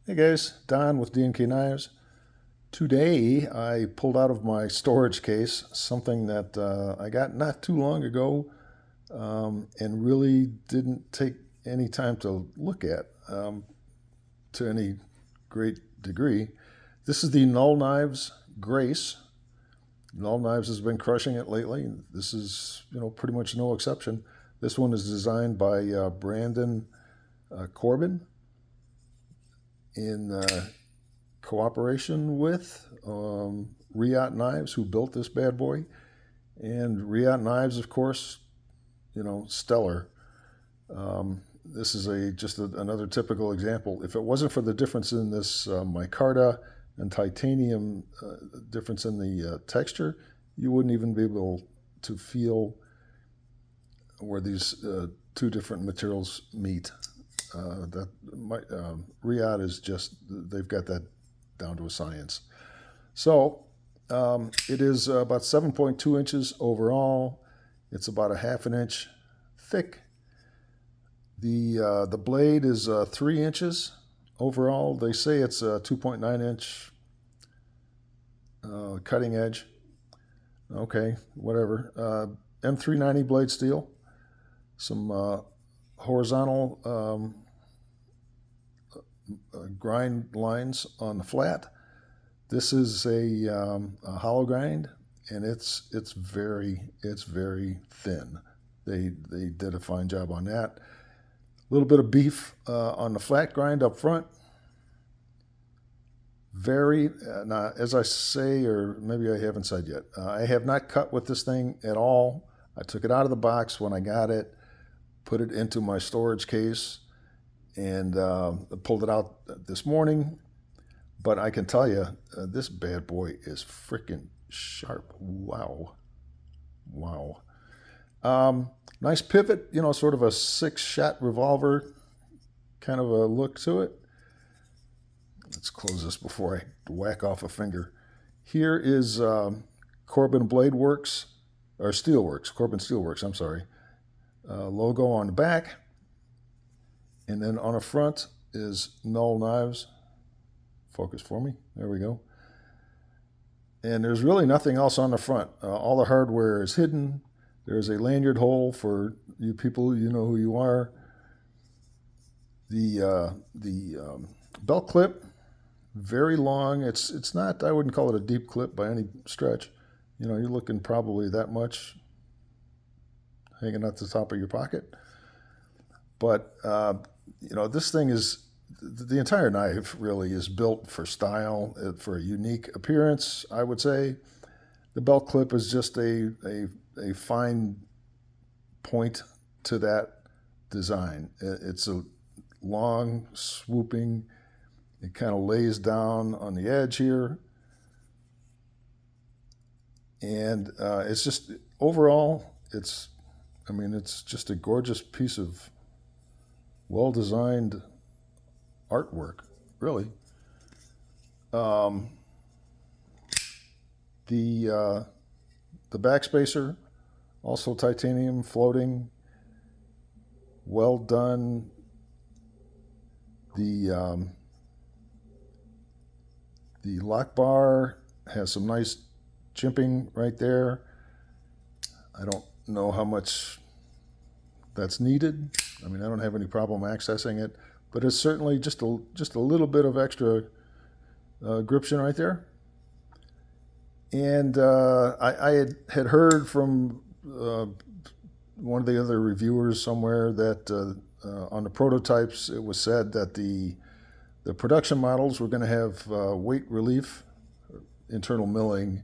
Hey guys, Don with D&K Knives. Today I pulled out of my storage case something that I got not too long ago and really didn't take any time to look at to any great degree. This is the Null Knives Grace. Null Knives has been crushing it lately. This is, pretty much no exception. This one is designed by Brandon Corbin in cooperation with Reate Knives, who built this bad boy. And Reate Knives, of course, stellar. This is another typical example. If it wasn't for the difference in this micarta and titanium difference in the texture, you wouldn't even be able to feel where these two different materials meet. Reate is they've got that down to a science. So it is about 7.2 inches overall. It's about a half an inch thick. The blade is 3 inches overall. They say it's a 2.9 inch cutting edge. Okay, whatever. M390 blade steel. Some horizontal grind lines on the flat. This is a hollow grind, and it's very thin. They did a fine job on that. A little bit of beef on the flat grind up front. Now, as I say, or maybe I haven't said yet, I have not cut with this thing at all. I took it out of the box when I got it, put it into my storage case, and pulled it out this morning. But I can tell you, this bad boy is freaking sharp. Wow. Nice pivot, sort of a 6-shot revolver kind of a look to it. Let's close this before I whack off a finger. Here is Corbin Blade Works, or SteelWRX, Corbin SteelWRX, I'm sorry. Logo on the back. And then on the front is Null Knives. Focus for me. There we go. And there's really nothing else on the front. All the hardware is hidden. There's a lanyard hole for you people, you know who you are. The belt clip, very long. It's not, I wouldn't call it a deep clip by any stretch. You're looking probably that much hanging at the top of your pocket. But, this thing is, the entire knife really is built for style, for a unique appearance, I would say. The belt clip is just a fine point to that design. It's a long, swooping, it kind of lays down on the edge here. And it's just, overall, it's just a gorgeous piece of well-designed artwork, really. The backspacer, also titanium, floating, well done. The lock bar has some nice jimping right there. I don't know how much that's needed. I don't have any problem accessing it, but it's certainly just a little bit of extra gription right there. And I had heard from one of the other reviewers somewhere that on the prototypes it was said that the production models were going to have weight relief, internal milling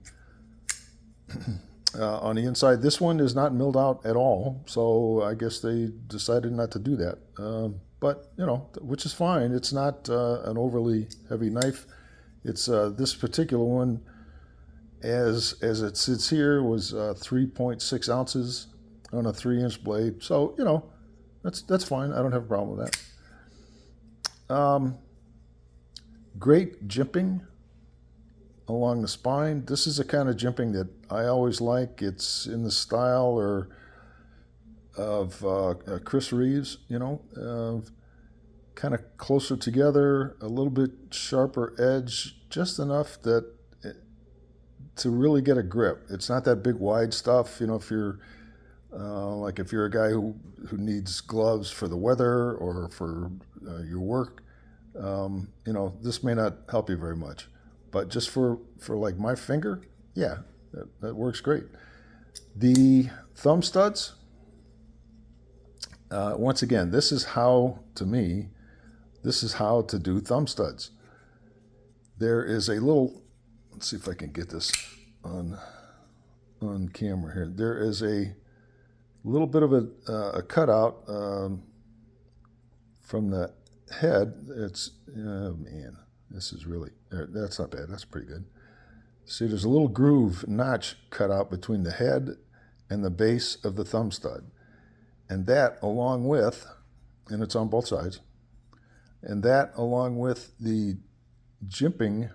on the inside. This one is not milled out at all, so I guess they decided not to do that. But, which is fine. It's not an overly heavy knife. It's this particular one, as it sits here, was 3.6 ounces on a 3-inch blade. So, that's fine. I don't have a problem with that. Great jimping along the spine. This is the kind of jimping that I always like. It's in the style of Chris Reeves, kind of closer together, a little bit sharper edge, just enough that to really get a grip. It's not that big wide stuff. You know, if you're like if you're a guy who needs gloves for the weather or for your work, you know, this may not help you very much. But just for like my finger, yeah, that works great. The thumb studs, once again, this is how, to me, this is how to do thumb studs. There is a little, let's see if I can get this on camera here. There is a little bit of a cutout from the head. It's, oh man, this is really, that's not bad. That's pretty good. See, there's a little groove notch cut out between the head and the base of the thumb stud. And that along with, and it's on both sides, and that along with the jimping,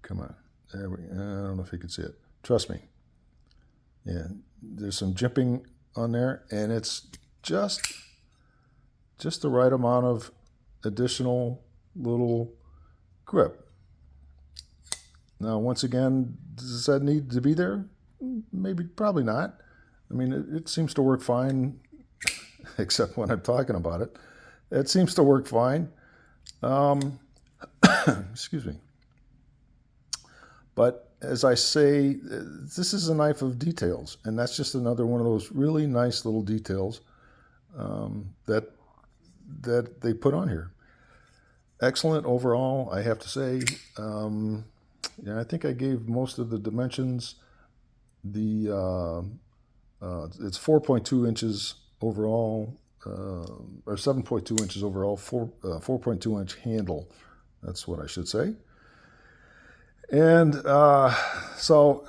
come on, there we, I don't know if you can see it. Trust me. Yeah, there's some jimping on there, and it's just the right amount of additional little grip. Now, once again, does that need to be there? Maybe, probably not. I mean, it seems to work fine, except when I'm talking about it. It seems to work fine. Excuse me. But as I say, this is a knife of details, and that's just another one of those really nice little details that they put on here. Excellent overall, I have to say. Yeah, I think I gave most of the dimensions. It's 4.2 inches overall, or 7.2 inches overall, 4.2 inch handle. That's what I should say. And so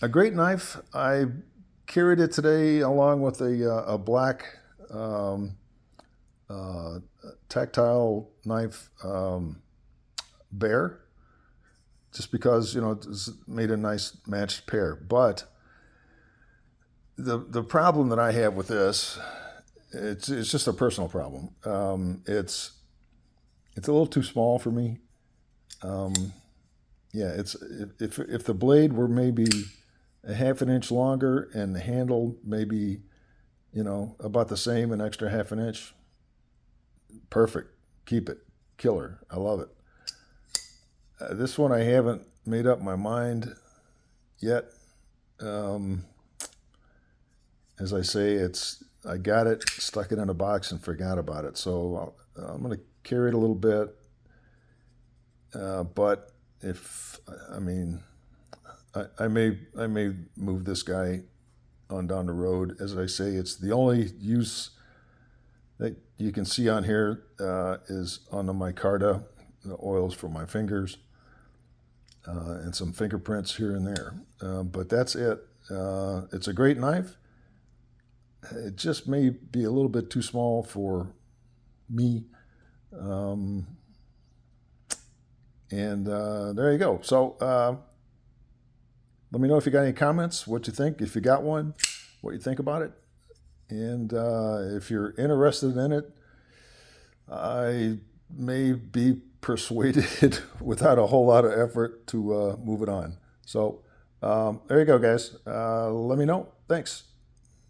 a great knife. I carried it today along with a black tactile knife, Bear, just because, you know, it's made a nice matched pair. But the problem that I have with this, it's just a personal problem. It's a little too small for me. Yeah, it's if the blade were maybe a half an inch longer and the handle maybe, you know, about the same, an extra half an inch, perfect. Keep it. Killer. I love it. This one I haven't made up my mind yet. As I say, I got it, stuck it in a box, and forgot about it. So I'm going to carry it a little bit. But I may move this guy on down the road. As I say, it's the only use that you can see on here is on the micarta, the oils for my fingers, and some fingerprints here and there. But that's it. It's a great knife. It just may be a little bit too small for me. And there you go. So let me know if you got any comments, what you think, if you got one, what you think about it. And if you're interested in it, I may be persuaded without a whole lot of effort to move it on. So there you go, guys. Let me know. Thanks.